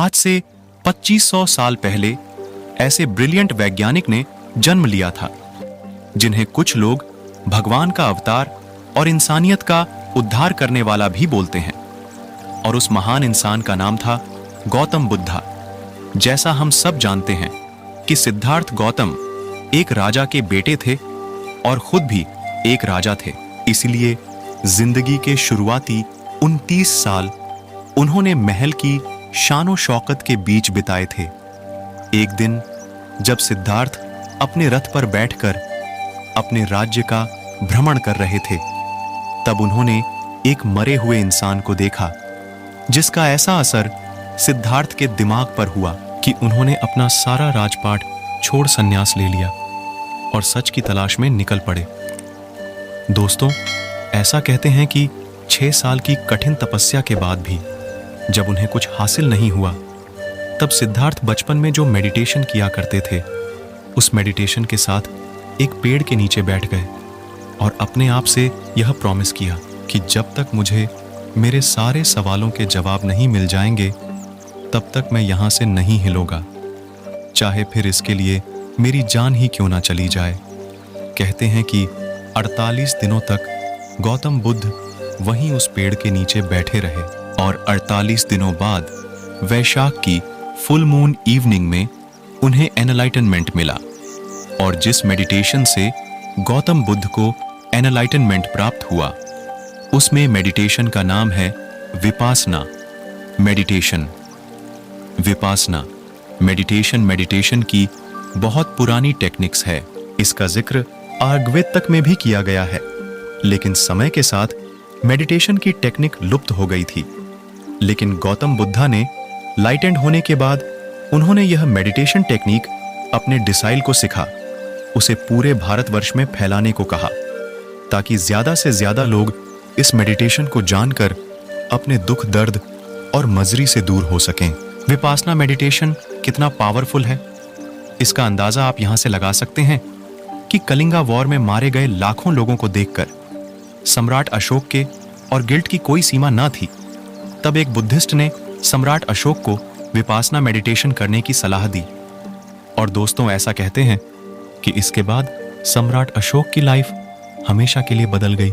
आज से 2500 साल पहले ऐसे ब्रिलियंट वैज्ञानिक ने जन्म लिया था जिन्हें कुछ लोग भगवान का अवतार और इंसानियत का उद्धार करने वाला भी बोलते हैं। और उस महान इंसान का नाम था गौतम बुद्धा। जैसा हम सब जानते हैं कि सिद्धार्थ गौतम एक राजा के बेटे थे और खुद भी एक राजा थे, इसलिए जिंदगी के शुरुआती 29 साल उन्होंने महल की शानो शौकत के बीच बिताए थे। एक दिन जब सिद्धार्थ अपने रथ पर बैठकर अपने राज्य का भ्रमण कर रहे थे, तब उन्होंने एक मरे हुए इंसान को देखा जिसका ऐसा असर सिद्धार्थ के दिमाग पर हुआ कि उन्होंने अपना सारा राजपाट छोड़ संन्यास ले लिया और सच की तलाश में निकल पड़े। दोस्तों, ऐसा कहते हैं कि 6 साल की कठिन तपस्या के बाद भी जब उन्हें कुछ हासिल नहीं हुआ, तब सिद्धार्थ बचपन में जो मेडिटेशन किया करते थे, उस मेडिटेशन के साथ एक पेड़ के नीचे बैठ गए और अपने आप से यह प्रॉमिस किया कि जब तक मुझे मेरे सारे सवालों के जवाब नहीं मिल जाएंगे, तब तक मैं यहां से नहीं हिलूंगा, चाहे फिर इसके लिए मेरी जान ही क्यों ना चली जाए। कहते हैं कि 48 दिनों तक गौतम बुद्ध वहीं उस पेड़ के नीचे बैठे रहे और 48 दिनों बाद वैशाख की फुल मून इवनिंग में उन्हें एनलाइटनमेंट मिला। और जिस मेडिटेशन से गौतम बुद्ध को एनलाइटनमेंट प्राप्त हुआ, उसमें मेडिटेशन का नाम है विपासना मेडिटेशन। विपासना मेडिटेशन की बहुत पुरानी टेक्निक्स है। इसका जिक्र आर्गवेद तक में भी किया गया है, लेकिन समय के साथ मेडिटेशन की टेक्निक लुप्त हो गई थी। लेकिन गौतम बुद्धा ने लाइटेंड होने के बाद उन्होंने यह मेडिटेशन टेक्निक अपने डिसाइल को सिखा, उसे पूरे भारतवर्ष में फैलाने को कहा, ताकि ज्यादा से ज्यादा लोग इस मेडिटेशन को जानकर अपने दुख दर्द और मजरी से दूर हो सकें। विपासना मेडिटेशन कितना पावरफुल है, इसका अंदाजा आप यहां से लगा सकते हैं कि कलिंगा वॉर में मारे गए लाखों लोगों को देखकर सम्राट अशोक के और गिल्ट की कोई सीमा ना थी। तब एक बुद्धिस्ट ने सम्राट अशोक को विपासना मेडिटेशन करने की सलाह दी। और दोस्तों, ऐसा कहते हैं कि इसके बाद सम्राट अशोक की लाइफ हमेशा के लिए बदल गई।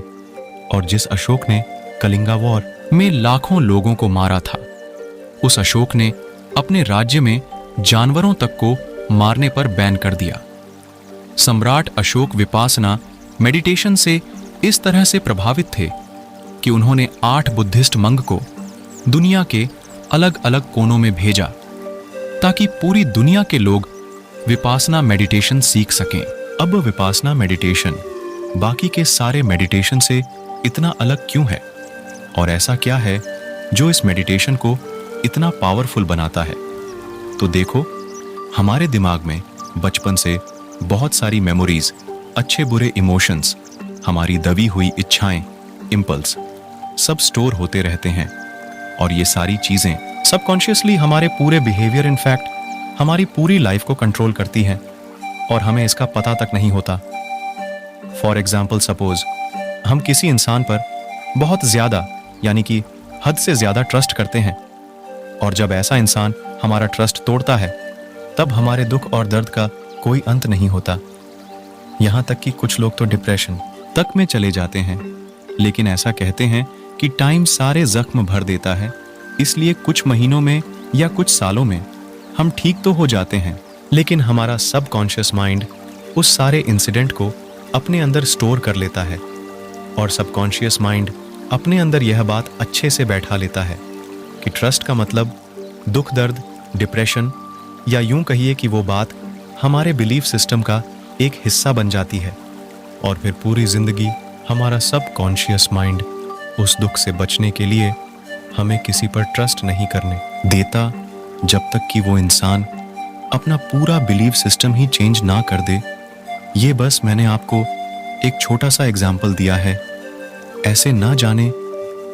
और जिस अशोक ने कलिंगा वॉर में लाखों लोगों को मारा था, उस अशोक ने अपने राज्य में जानवरों तक को मारने पर बैन कर दिया। सम्राट अशोक विपासना मेडिटेशन से इस तरह से प्रभावित थे कि उन्होंने 8 बुद्धिस्ट मंक को दुनिया के अलग अलग कोनों में भेजा, ताकि पूरी दुनिया के लोग विपासना मेडिटेशन सीख सकें। अब विपासना मेडिटेशन बाकी के सारे मेडिटेशन से इतना अलग क्यों है, और ऐसा क्या है जो इस मेडिटेशन को इतना पावरफुल बनाता है? तो देखो, हमारे दिमाग में बचपन से बहुत सारी मेमोरीज, अच्छे बुरे इमोशंस, हमारी दबी हुई इच्छाएं, इम्पल्स सब स्टोर होते रहते हैं। और ये सारी चीजें सबकॉन्शियसली हमारे पूरे बिहेवियर, इनफैक्ट हमारी पूरी लाइफ को कंट्रोल करती हैं और हमें इसका पता तक नहीं होता। फॉर एग्जाम्पल, सपोज हम किसी इंसान पर बहुत ज्यादा, यानी कि हद से ज्यादा ट्रस्ट करते हैं, और जब ऐसा इंसान हमारा ट्रस्ट तोड़ता है, तब हमारे दुख और दर्द का कोई अंत नहीं होता। यहां तक कि कुछ लोग तो डिप्रेशन तक में चले जाते हैं। लेकिन ऐसा कहते हैं कि टाइम सारे जख्म भर देता है, इसलिए कुछ महीनों में या कुछ सालों में हम ठीक तो हो जाते हैं, लेकिन हमारा सबकॉन्शियस माइंड उस सारे इंसिडेंट को अपने अंदर स्टोर कर लेता है। और सबकॉन्शियस माइंड अपने अंदर यह बात अच्छे से बैठा लेता है कि ट्रस्ट का मतलब दुख दर्द, डिप्रेशन, या यूं कहिए कि वो बात हमारे बिलीफ सिस्टम का एक हिस्सा बन जाती है। और फिर पूरी जिंदगी हमारा सबकॉन्शियस माइंड उस दुख से बचने के लिए हमें किसी पर ट्रस्ट नहीं करने देता, जब तक कि वो इंसान अपना पूरा बिलीफ सिस्टम ही चेंज ना कर दे। ये बस मैंने आपको एक छोटा सा एग्जाम्पल दिया है। ऐसे ना जाने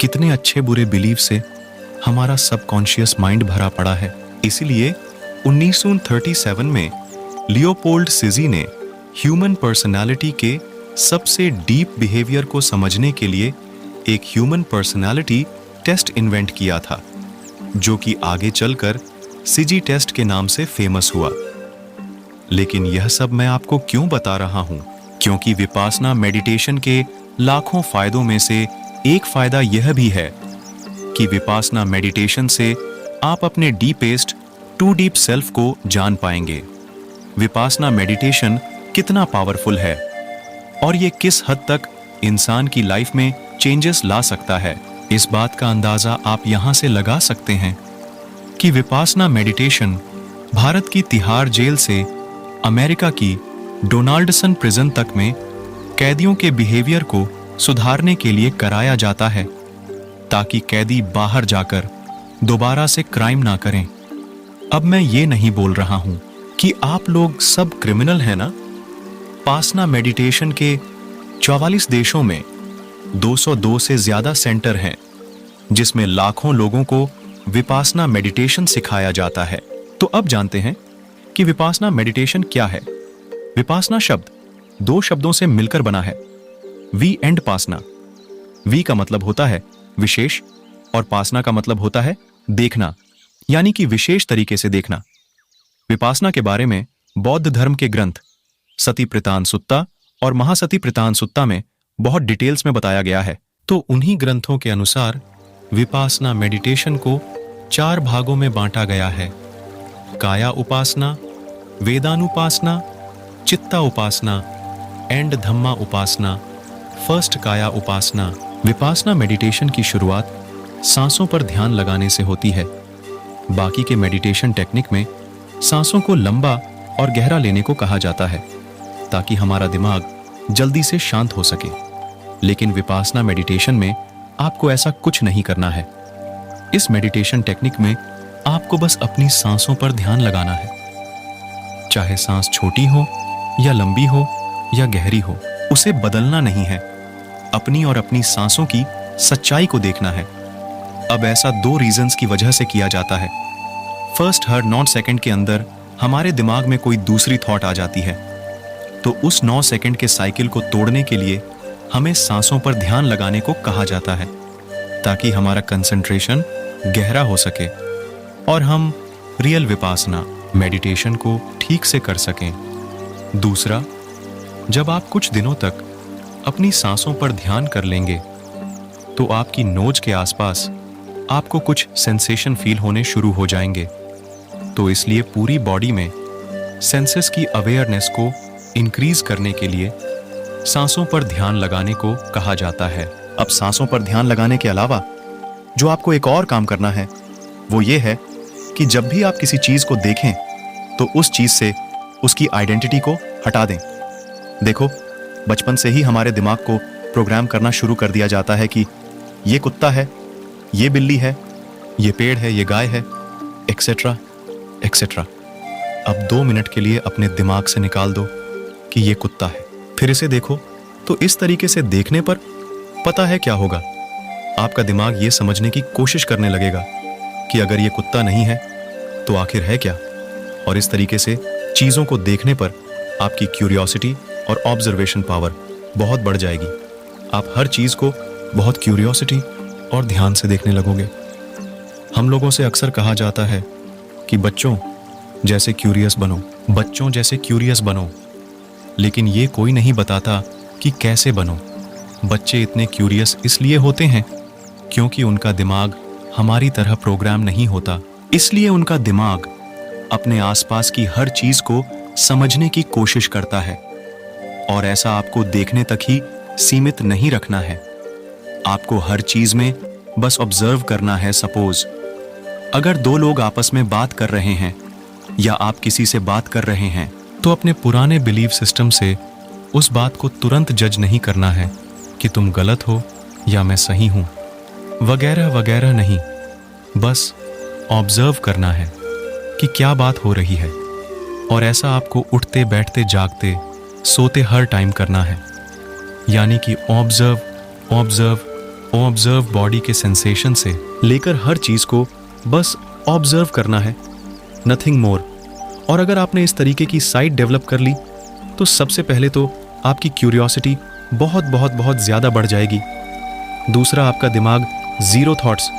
कितने अच्छे बुरे बिलीफ से हमारा सबकॉन्शियस माइंड भरा पड़ा है। इसीलिए 1937 में लियोपोल्ड सिजी ने ह्यूमन पर्सनालिटी के सबसे डीप बिहेवियर को समझने के लिए एक ह्यूमन पर्सनालिटी टेस्ट इन्वेंट किया था, जो कि आगे चलकर सिजी टेस्ट के नाम से फेमस हुआ। लेकिन यह सब मैं आपको क्यों बता रहा हूं? क्योंकि विपासना मेडिटेशन के लाखों फायदों में से एक फायदा यह भी है कि विपासना मेडिटेशन से आप अपने डीपेस्ट टू डीप सेल्फ को जान पाएंगे। विपासना मेडिटेशन कितना पावरफुल है और ये किस हद तक इंसान की लाइफ में चेंजेस ला सकता है, इस बात का अंदाजा आप यहां से लगा सकते हैं कि विपासना मेडिटेशन भारत की तिहाड़ जेल से अमेरिका की डोनाल्डसन प्रिजन तक में कैदियों के बिहेवियर को सुधारने के लिए कराया जाता है, ताकि कैदी बाहर जाकर दोबारा से क्राइम ना करें। अब मैं ये नहीं बोल रहा हूं कि आप लोग सब क्रिमिनल हैं ना। विपासना मेडिटेशन के 44 देशों में 202 से ज्यादा सेंटर हैं, जिसमें लाखों लोगों को विपासना मेडिटेशन सिखाया जाता है। तो अब जानते हैं कि विपासना मेडिटेशन क्या है। विपासना शब्द दो शब्दों से मिलकर बना है, वी एंड पासना। वी का मतलब होता है विशेष और पासना का मतलब होता है देखना, यानी कि विशेष तरीके से देखना। विपासना के बारे में बौद्ध धर्म के ग्रंथ सती प्रतान सुत्ता और महासती प्रतान सुत्ता में बहुत डिटेल्स में बताया गया है। तो उन्हीं ग्रंथों के अनुसार विपासना मेडिटेशन को 4 भागों में बांटा गया है: काया उपासना, वेदानुपासना, चित्ता उपासना एंड धम्मा उपासना। फर्स्ट काया उपासना। विपासना मेडिटेशन की शुरुआत सांसों पर ध्यान लगाने से होती है। बाकी के मेडिटेशन टेक्निक में सांसों को लंबा और गहरा लेने को कहा जाता है, ताकि हमारा दिमाग जल्दी से शांत हो सके। लेकिन विपासना मेडिटेशन में आपको ऐसा कुछ नहीं करना है। इस मेडिटेशन टेक्निक में आपको बस अपनी सांसों पर ध्यान लगाना है। चाहे सांस छोटी हो या लंबी हो या गहरी हो, उसे बदलना नहीं है। अपनी और अपनी सांसों की सच्चाई को देखना है। अब ऐसा 2 रीजंस की वजह से किया जाता है। फर्स्ट, हर 9 सेकंड के अंदर हमारे दिमाग में कोई दूसरी थॉट आ जाती है, तो उस 9 सेकंड के साइकिल को तोड़ने के लिए हमें सांसों पर ध्यान लगाने को कहा जाता है, ताकि हमारा कंसंट्रेशन गहरा हो सके और हम रियल विपासना मेडिटेशन को ठीक से कर सकें। दूसरा, जब आप कुछ दिनों तक अपनी सांसों पर ध्यान कर लेंगे, तो आपकी नोज के आसपास आपको कुछ सेंसेशन फील होने शुरू हो जाएंगे। तो इसलिए पूरी बॉडी में सेंसेस की अवेयरनेस को इंक्रीज करने के लिए सांसों पर ध्यान लगाने को कहा जाता है। अब सांसों पर ध्यान लगाने के अलावा जो आपको एक और काम करना है, वो ये है कि जब भी आप किसी चीज को देखें, तो उस चीज से उसकी आइडेंटिटी को हटा दें। देखो, बचपन से ही हमारे दिमाग को प्रोग्राम करना शुरू कर दिया जाता है कि ये कुत्ता है, ये बिल्ली है, ये पेड़ है, ये गाय है, एक्सेट्रा एक्सेट्रा। अब 2 मिनट के लिए अपने दिमाग से निकाल दो कि ये कुत्ता है, फिर इसे देखो। तो इस तरीके से देखने पर पता है क्या होगा? आपका दिमाग ये समझने की कोशिश करने लगेगा कि अगर ये कुत्ता नहीं है तो आखिर है क्या। और इस तरीके से चीज़ों को देखने पर आपकी क्यूरियोसिटी और ऑब्जर्वेशन पावर बहुत बढ़ जाएगी। आप हर चीज़ को बहुत क्यूरियोसिटी और ध्यान से देखने लगोगे। हम लोगों से अक्सर कहा जाता है कि बच्चों जैसे क्यूरियस बनो, बच्चों जैसे क्यूरियस बनो, लेकिन ये कोई नहीं बताता कि कैसे बनो। बच्चे इतने क्यूरियस इसलिए होते हैं क्योंकि उनका दिमाग हमारी तरह प्रोग्राम नहीं होता। इसलिए उनका दिमाग अपने आसपास की हर चीज को समझने की कोशिश करता है, और ऐसा आपको देखने तक ही सीमित नहीं रखना है। आपको हर चीज में बस ऑब्जर्व करना है। सपोज अगर 2 लोग आपस में बात कर रहे हैं या आप किसी से बात कर रहे हैं, तो अपने पुराने बिलीफ सिस्टम से उस बात को तुरंत जज नहीं करना है कि तुम गलत हो या मैं सही हूं, वगैरह वगैरह नहीं। बस ऑब्जर्व करना है कि क्या बात हो रही है, और ऐसा आपको उठते बैठते जागते सोते हर टाइम करना है। यानी कि ऑब्जर्व ऑब्जर्व ऑब्जर्व बॉडी के सेंसेशन से लेकर हर चीज को बस ऑब्जर्व करना है, नथिंग मोर। और अगर आपने इस तरीके की साइट डेवलप कर ली, तो सबसे पहले तो आपकी क्यूरियोसिटी बहुत बहुत बहुत ज़्यादा बढ़ जाएगी। दूसरा, आपका दिमाग 0 थॉट्स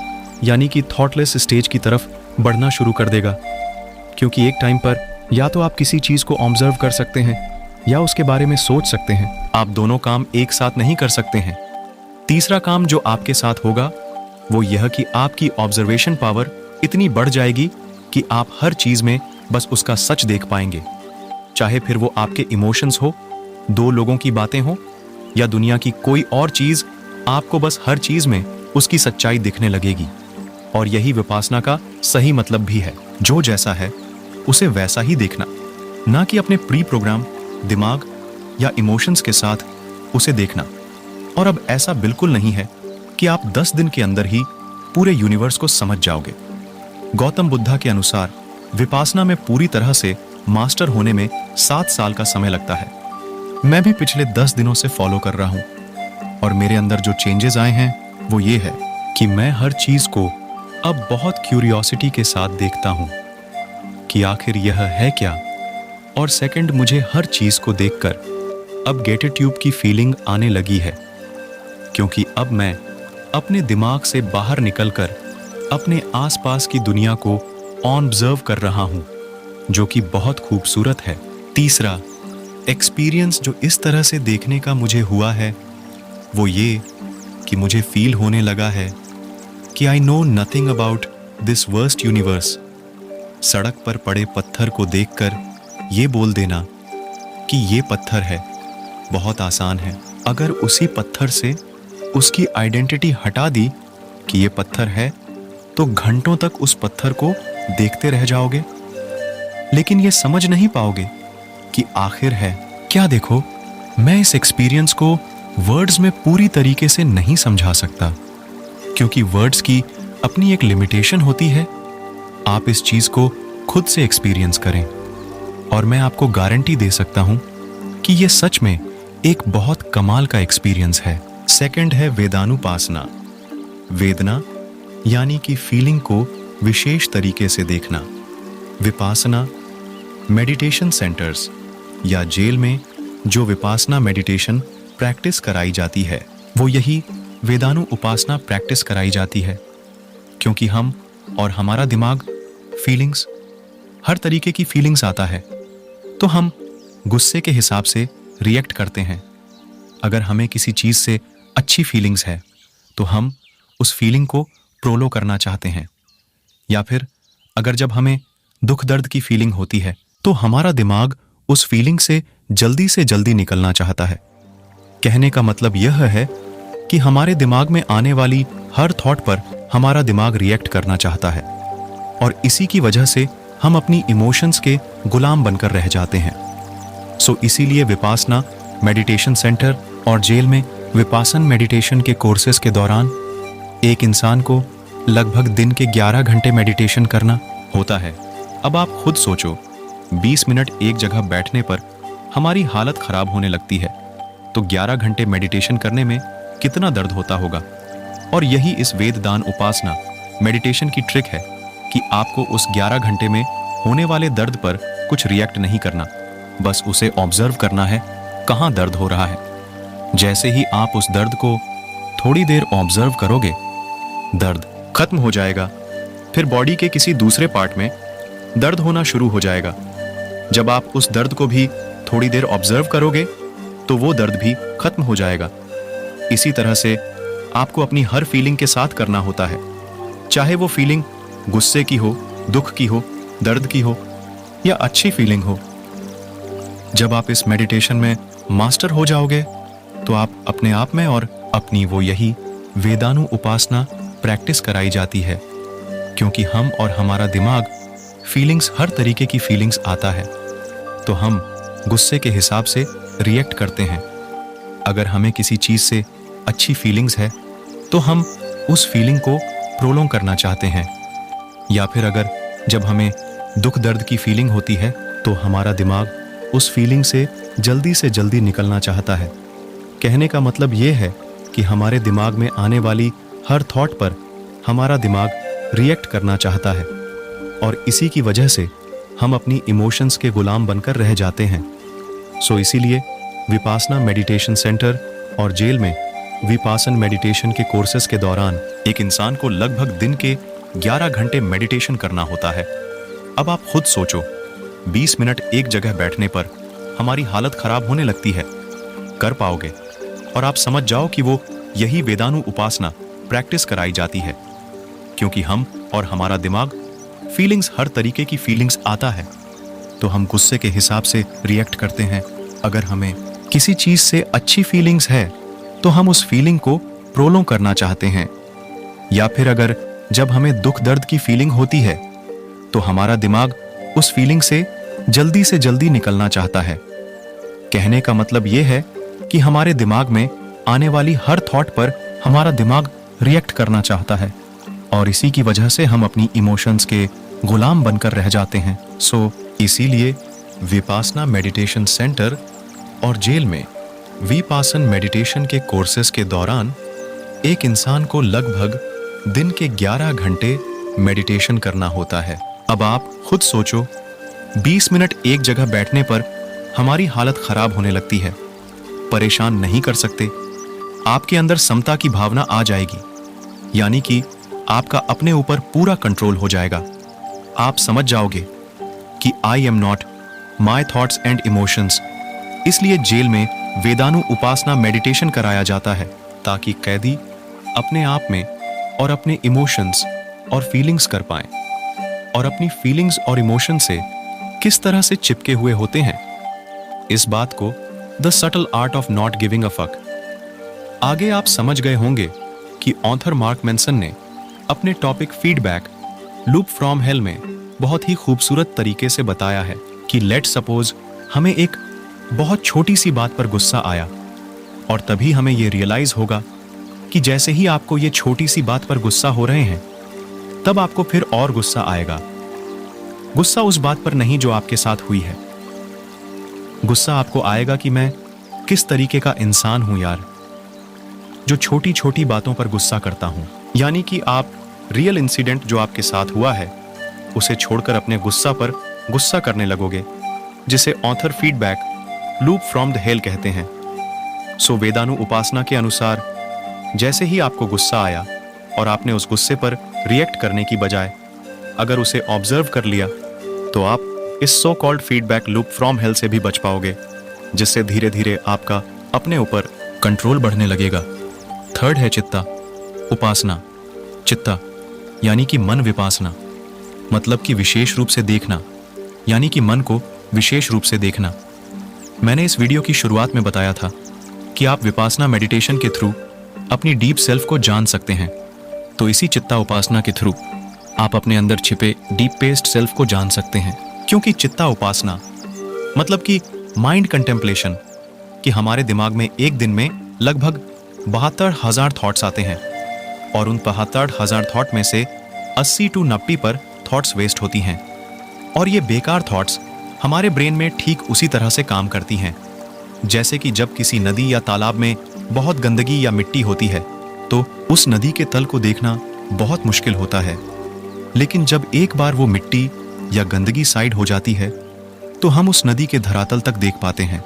यानी कि थॉटलेस स्टेज की तरफ बढ़ना शुरू कर देगा। क्योंकि एक टाइम पर या तो आप किसी चीज को ऑब्जर्व कर सकते हैं या उसके बारे में सोच सकते हैं। आप दोनों काम एक साथ नहीं कर सकते हैं। तीसरा काम जो आपके साथ होगा वो यह कि आपकी ऑब्जर्वेशन पावर इतनी बढ़ जाएगी कि आप हर चीज में बस उसका सच देख पाएंगे, चाहे फिर वो आपके इमोशंस हो, दो लोगों की बातें हो या दुनिया की कोई और चीज। आपको बस हर चीज में उसकी सच्चाई दिखने लगेगी। और यही विपासना का सही मतलब भी है। जो जैसा है उसे वैसा ही देखना, ना कि अपने प्री प्रोग्राम दिमाग या इमोशंस के साथ उसे देखना। और अब ऐसा बिल्कुल नहीं है कि आप 10 दिन के अंदर ही पूरे यूनिवर्स को समझ जाओगे। गौतम बुद्धा के अनुसार विपासना में पूरी तरह से मास्टर होने में 7 साल का समय लगता है। मैं भी पिछले 10 दिनों से फॉलो कर रहा हूं और मेरे अंदर जो चेंजेस आए हैं वो ये है कि मैं हर चीज को अब बहुत क्यूरियोसिटी के साथ देखता हूं कि आखिर यह है क्या। और सेकंड, मुझे हर चीज को देखकर अब ग्रेटिट्यूड की फीलिंग आने लगी है, क्योंकि अब मैं अपने दिमाग से बाहर निकलकर अपने आसपास की दुनिया को ऑब्जर्व कर रहा हूं, जो कि बहुत खूबसूरत है। तीसरा एक्सपीरियंस जो इस तरह से देखने का मुझे हुआ है वो ये कि मुझे फील होने लगा है कि I know nothing about this worst universe. सड़क पर पड़े पत्थर को देखकर ये बोल देना कि ये पत्थर है बहुत आसान है। अगर उसी पत्थर से उसकी आइडेंटिटी हटा दी कि ये पत्थर है, तो घंटों तक उस पत्थर को देखते रह जाओगे, लेकिन ये समझ नहीं पाओगे कि आखिर है क्या। देखो, मैं इस एक्सपीरियंस को वर्ड्स में पूरी तरीके से नहीं समझा सकता, क्योंकि वर्ड्स की अपनी एक लिमिटेशन होती है। आप इस चीज को खुद से एक्सपीरियंस करें और मैं आपको गारंटी दे सकता हूं कि यह सच में एक बहुत कमाल का एक्सपीरियंस है। सेकंड है वेदानुपासना। वेदना यानी कि फीलिंग को विशेष तरीके से देखना। विपासना मेडिटेशन सेंटर्स या जेल में जो विपासना मेडिटेशन प्रैक्टिस कराई जाती है, वो यही वेदानु उपासना प्रैक्टिस कराई जाती है, क्योंकि हम और हमारा दिमाग फीलिंग्स, हर तरीके की फीलिंग्स आता है, तो हम गुस्से के हिसाब से रिएक्ट करते हैं। अगर हमें किसी चीज से अच्छी फीलिंग्स है तो हम उस फीलिंग को प्रोलो करना चाहते हैं, या फिर अगर जब हमें दुख दर्द की फीलिंग होती है तो हमारा दिमाग उस फीलिंग से जल्दी निकलना चाहता है। कहने का मतलब यह है कि हमारे दिमाग में आने वाली हर थॉट पर हमारा दिमाग रिएक्ट करना चाहता है, और इसी की वजह से हम अपनी इमोशंस के गुलाम बनकर रह जाते हैं। सो इसीलिए विपासना मेडिटेशन सेंटर और जेल में विपासन मेडिटेशन के कोर्सेज के दौरान एक इंसान को लगभग दिन के 11 घंटे मेडिटेशन करना होता है। अब आप खुद सोचो, 20 मिनट एक जगह बैठने पर हमारी हालत खराब होने लगती है, तो 11 घंटे मेडिटेशन करने में कितना दर्द होता होगा। और यही इस वेददान उपासना मेडिटेशन की ट्रिक है कि आपको उस 11 घंटे में होने वाले दर्द पर कुछ रिएक्ट नहीं करना, बस उसे ऑब्जर्व करना है कहाँ दर्द हो रहा है। जैसे ही आप उस दर्द को थोड़ी देर ऑब्जर्व करोगे, दर्द खत्म हो जाएगा। फिर बॉडी के किसी दूसरे पार्ट में दर्द होना शुरू हो जाएगा। जब आप उस दर्द को भी थोड़ी देर ऑब्जर्व करोगे तो वो दर्द भी खत्म हो जाएगा। इसी तरह से आपको अपनी हर फीलिंग के साथ करना होता है, चाहे वो फीलिंग गुस्से की हो, दुख की हो, दर्द की हो या अच्छी फीलिंग हो। जब आप इस मेडिटेशन में मास्टर हो जाओगे तो आप अपने आप में और अपनी वो यही वेदानु उपासना प्रैक्टिस कराई जाती है, क्योंकि हम और हमारा दिमाग फीलिंग्स, हर तरीके की फीलिंग्स आता है तो हम गुस्से के हिसाब से रिएक्ट करते हैं। अगर हमें किसी चीज से अच्छी फीलिंग्स है तो हम उस फीलिंग को प्रोलोंग करना चाहते हैं, या फिर अगर जब हमें दुख दर्द की फीलिंग होती है तो हमारा दिमाग उस फीलिंग से जल्दी निकलना चाहता है। कहने का मतलब ये है कि हमारे दिमाग में आने वाली हर थॉट पर हमारा दिमाग रिएक्ट करना चाहता है, और इसी की वजह से हम अपनी इमोशंस के गुलाम बनकर रह जाते हैं। सो इसीलिए विपासना मेडिटेशन सेंटर और जेल में विपासन मेडिटेशन के कोर्सेज के दौरान एक इंसान को लगभग दिन के 11 घंटे मेडिटेशन करना होता है। अब आप खुद सोचो, 20 मिनट एक जगह बैठने पर हमारी हालत खराब होने लगती है, कर पाओगे? और आप समझ जाओ कि वो यही वेदानु उपासना प्रैक्टिस कराई जाती है, क्योंकि हम और हमारा दिमाग फीलिंग्स, हर तरीके की फीलिंग्स आता है तो हम गुस्से के हिसाब से रिएक्ट करते हैं। अगर हमें किसी चीज से अच्छी फीलिंग्स है तो हम उस फीलिंग को प्रोलोंग करना चाहते हैं, या फिर अगर जब हमें दुख दर्द की फीलिंग होती है तो हमारा दिमाग उस फीलिंग से जल्दी निकलना चाहता है। कहने का मतलब यह है कि हमारे दिमाग में आने वाली हर थॉट पर हमारा दिमाग रिएक्ट करना चाहता है, और इसी की वजह से हम अपनी इमोशंस के गुलाम बनकर रह जाते हैं। इसीलिए विपासना मेडिटेशन सेंटर और जेल में विपासन मेडिटेशन के कोर्सेज के दौरान एक इंसान को लगभग दिन के 11 घंटे मेडिटेशन करना होता है। अब आप खुद सोचो, 20 मिनट एक जगह बैठने पर हमारी हालत खराब होने लगती है, परेशान नहीं कर सकते। आपके अंदर समता की भावना आ जाएगी, यानी कि आपका अपने ऊपर पूरा कंट्रोल हो जाएगा। आप समझ जाओगे कि I am not my thoughts and emotions. इसलिए जेल में वेदानु उपासना मेडिटेशन कराया जाता है, ताकि कैदी अपने आप में और अपने इमोशंस और फीलिंग्स कर पाएं, और अपनी फीलिंग्स और इमोशन से किस तरह से चिपके हुए होते हैं। इस बात को the subtle art of not giving a fuck. आगे आप समझ गए होंगे कि ऑथर मार्क मैनसन ने अपने topic feedback loop from hello में बहुत ही खूबसूरत तरीके से बताया है कि लेट सपोज हमें एक बहुत छोटी सी बात पर गुस्सा आया, और तभी हमें यह रियलाइज होगा कि जैसे ही आपको ये छोटी सी बात पर गुस्सा हो रहे हैं, तब आपको फिर और गुस्सा आएगा। गुस्सा उस बात पर नहीं जो आपके साथ हुई है। गुस्सा आपको आएगा कि मैं किस तरीके का इंसान हूं यार, जो छोटी छोटी बातों पर गुस्सा करता हूं। यानी कि आप रियल इंसिडेंट जो आपके साथ हुआ है उसे छोड़कर अपने गुस्सा पर गुस्सा करने लगोगे, जिसे author feedback loop from the hell कहते हैं। वेदानु उपासना के अनुसार जैसे ही आपको गुस्सा आया और आपने उस गुस्से पर रिएक्ट करने की बजाय अगर उसे ऑब्जर्व कर लिया, तो आप इस so called feedback loop from hello से भी बच पाओगे, जिससे धीरे धीरे आपका अपने ऊपर कंट्रोल बढ़ने लगेगा। थर्ड है चित्ता उपासना। चित्ता यानी कि मन विपासना, मतलब कि विशेष रूप से देखना, यानी कि मन को विशेष रूप से देखना। मैंने इस वीडियो की शुरुआत में बताया था कि आप विपासना मेडिटेशन के थ्रू अपनी डीप सेल्फ को जान सकते हैं। तो इसी चित्ता उपासना के थ्रू आप अपने अंदर छिपे डीप पेस्ट सेल्फ को जान सकते हैं, क्योंकि चित्ता उपासना मतलब कि माइंड कंटेम्पलेशन, कि हमारे दिमाग में एक दिन में लगभग 72,000 थॉट्स आते हैं, और उन 72,000 थॉट में से 80 to 90 पर थॉट्स वेस्ट होती हैं। और ये बेकार थॉट्स हमारे ब्रेन में ठीक उसी तरह से काम करती हैं, जैसे कि जब किसी नदी या तालाब में बहुत गंदगी या मिट्टी होती है तो उस नदी के तल को देखना बहुत मुश्किल होता है, लेकिन जब एक बार वो मिट्टी या गंदगी साइड हो जाती है तो हम उस नदी के धरातल तक देख पाते हैं।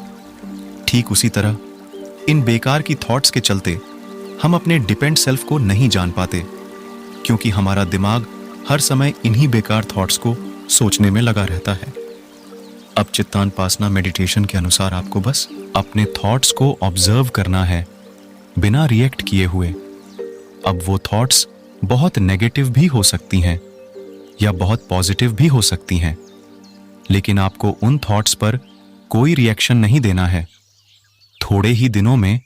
ठीक उसी तरह इन बेकार की थॉट्स के चलते हम अपने डिपेंड सेल्फ को नहीं जान पाते, क्योंकि हमारा दिमाग हर समय इन्हीं बेकार थॉट्स को सोचने में लगा रहता है। अब चित्तानुपासना मेडिटेशन के अनुसार आपको बस अपने थॉट्स को ऑब्जर्व करना है, बिना रिएक्ट किए हुए। अब वो थॉट्स बहुत नेगेटिव भी हो सकती हैं या बहुत पॉजिटिव भी हो सकती हैं, लेकिन आपको उन थॉट्स पर कोई रिएक्शन नहीं देना है। थोड़े ही दिनों में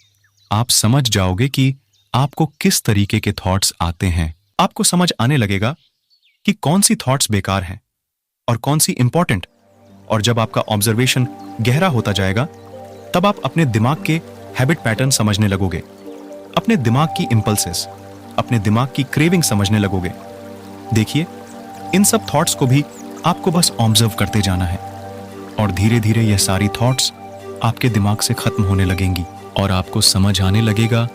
आप समझ जाओगे कि आपको किस तरीके के थॉट्स आते हैं। आपको समझ आने लगेगा कि कौन सी थॉट्स बेकार हैं और कौन सी इंपॉर्टेंट। और जब आपका ऑब्जर्वेशन गहरा होता जाएगा, तब आप अपने दिमाग के हैबिट पैटर्न समझने लगोगे, अपने दिमाग की इंपल्सेस, अपने दिमाग की क्रेविंग समझने लगोगे। देखिए, इन सब थॉट्स को भी आपको बस ऑब्जर्व करते जाना है, और धीरे धीरे यह सारी थॉट्स आपके दिमाग से खत्म होने लगेंगी, और आपको समझ आने लगेगा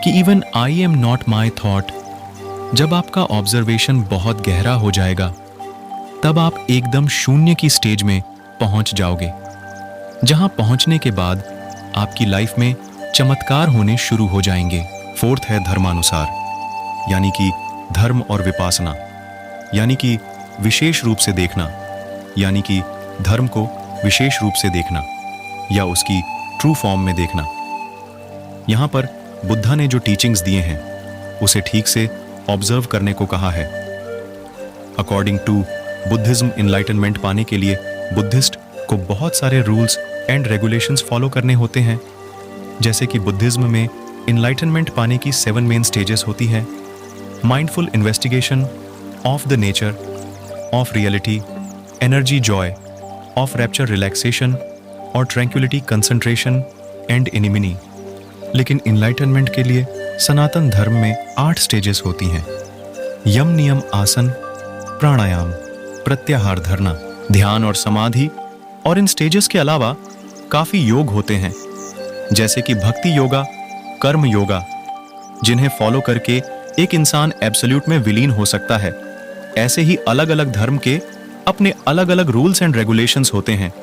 कि even I am not my thought. जब आपका ऑब्जर्वेशन बहुत गहरा हो जाएगा, तब आप एकदम शून्य की स्टेज में पहुंच जाओगे, जहां पहुंचने के बाद आपकी लाइफ में चमत्कार होने शुरू हो जाएंगे। फोर्थ है धर्मानुसार, यानी कि धर्म और विपासना, यानी कि विशेष रूप से देखना, यानी कि धर्म को विशेष रूप से देखना या उसकी ट्रू फॉर्म में देखना। यहाँ पर बुद्धा ने जो टीचिंग्स दिए हैं उसे ठीक से ऑब्जर्व करने को कहा है। अकॉर्डिंग टू बुद्धिज्म, इनलाइटनमेंट पाने के लिए बुद्धिस्ट को बहुत सारे रूल्स एंड रेगुलेशंस फॉलो करने होते हैं। जैसे कि बुद्धिज्म में इनलाइटनमेंट पाने की 7 मेन स्टेजेस होती है। Mindful investigation of the nature of reality, energy Joy of rapture relaxation और ट्रैंक्विलिटी कंसंट्रेशन एंड इनिमिनी। लेकिन इनलाइटनमेंट के लिए सनातन धर्म में 8 स्टेजेस होती हैं। यम नियम आसन, प्राणायाम, प्रत्याहार धरना, ध्यान और समाधि। और इन स्टेजेस के अलावा काफी योग होते हैं, जैसे कि भक्ति योगा, कर्म योगा, जिन्हें फॉलो करके एक इंसान एब्सोल्यूट में विलीन हो सकता है। ऐसे ही अलग अलग धर्म के अपने अलग अलग रूल्स एंड रेगुलेशंस होते हैं।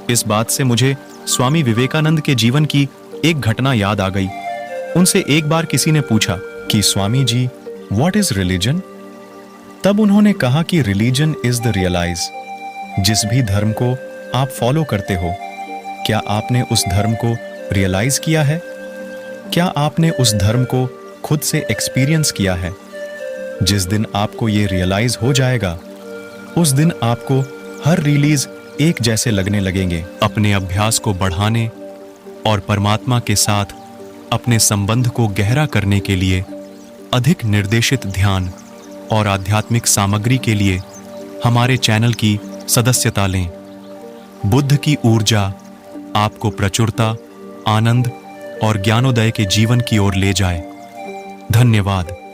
इस बात से मुझे स्वामी विवेकानंद के जीवन की एक घटना याद आ गई। उनसे एक बार किसी ने पूछा कि Swami ji, what is religion? तब उन्होंने कहा कि रिलीजन इज द रियलाइज। जिस भी धर्म को आप फॉलो करते हो, क्या आपने उस धर्म को रियलाइज किया है? क्या आपने उस धर्म को खुद से एक्सपीरियंस किया है? जिस दिन आपको ये रियलाइज हो जाएगा, उस दिन आपको हर रिलीज एक जैसे लगने लगेंगे। अपने अभ्यास को बढ़ाने और परमात्मा के साथ अपने संबंध को गहरा करने के लिए अधिक निर्देशित ध्यान और आध्यात्मिक सामग्री के लिए हमारे चैनल की सदस्यता लें। बुद्ध की ऊर्जा आपको प्रचुरता, आनंद और ज्ञानोदय के जीवन की ओर ले जाए। धन्यवाद।